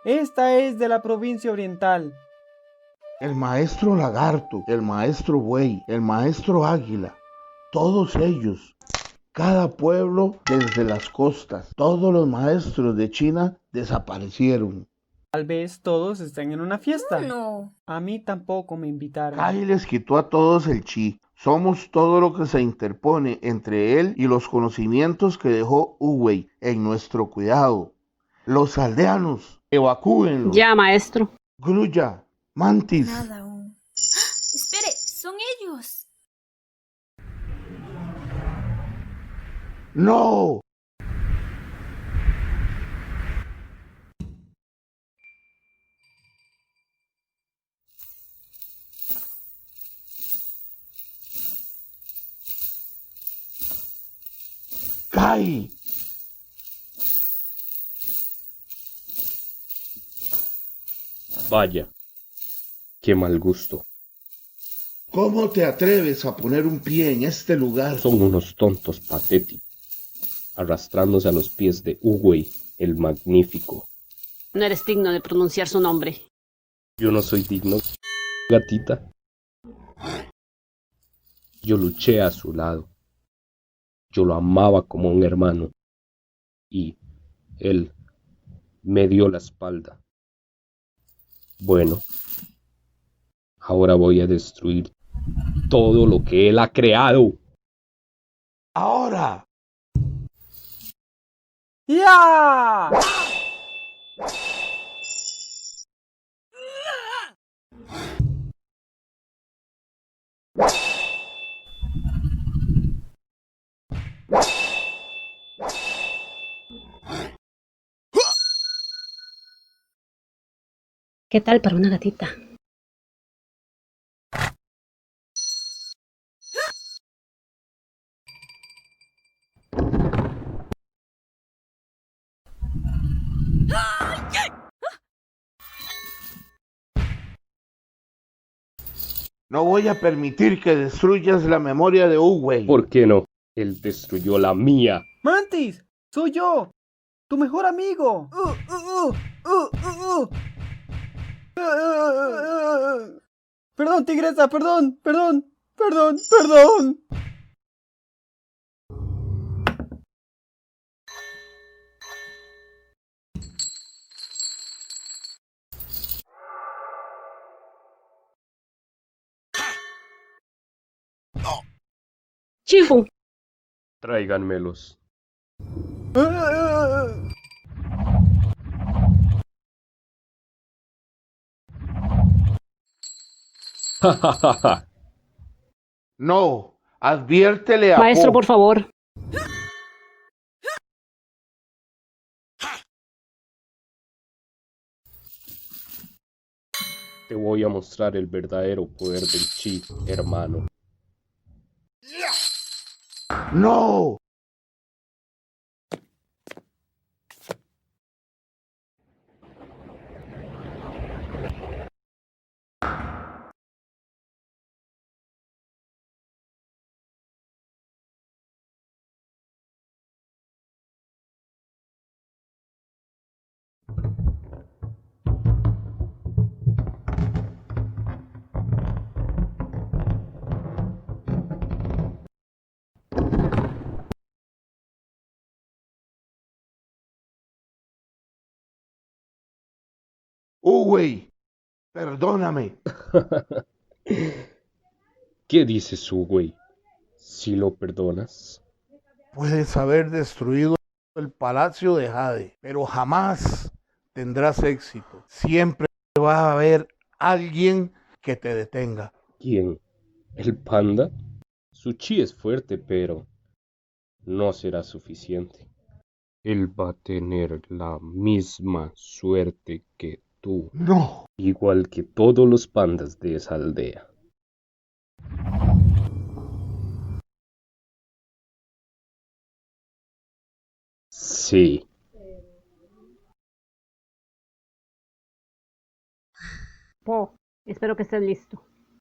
Esta es de la provincia oriental. El maestro lagarto, el maestro buey, el maestro águila, todos ellos, cada pueblo desde las costas, todos los maestros de China desaparecieron. Tal vez todos estén en una fiesta. No. A mí tampoco me invitaron. Kai les quitó a todos el chi. Somos todo lo que se interpone entre él y los conocimientos que dejó Uwey en nuestro cuidado. Los aldeanos, evacúenlos. Ya, maestro. Grulla, Mantis. Nada aún. ¡Ah! Espere, son ellos. ¡No! Kai. Vaya, qué mal gusto. ¿Cómo te atreves a poner un pie en este lugar? Son unos tontos patéticos, arrastrándose a los pies de Uwey, el magnífico. No eres digno de pronunciar su nombre. Yo no soy digno, gatita. Yo luché a su lado. Yo lo amaba como un hermano. Y él me dio la espalda. Bueno, ahora voy a destruir todo lo que él ha creado. Ahora. ¡Ya! ¿Qué tal para una gatita? No voy a permitir que destruyas la memoria de Uwey. ¿Por qué no? Él destruyó la mía. ¡Mantis! ¡Soy yo! ¡Tu mejor amigo! Perdón, tigresa, perdón. ¡Chifu! Tráiganmelos. No, adviértele a Maestro, Po. por favor. Te voy a mostrar el verdadero poder del chi, hermano. No. Uwey, perdóname. ¿Qué dice su güey? ¿Si lo perdonas? Puedes haber destruido el palacio de Jade, pero jamás tendrás éxito. Siempre va a haber alguien que te detenga. ¿Quién? ¿El panda? Su chi es fuerte, pero no será suficiente. Él va a tener la misma suerte que tú, No. igual que todos los pandas de esa aldea. Sí. Po, espero que estés listo.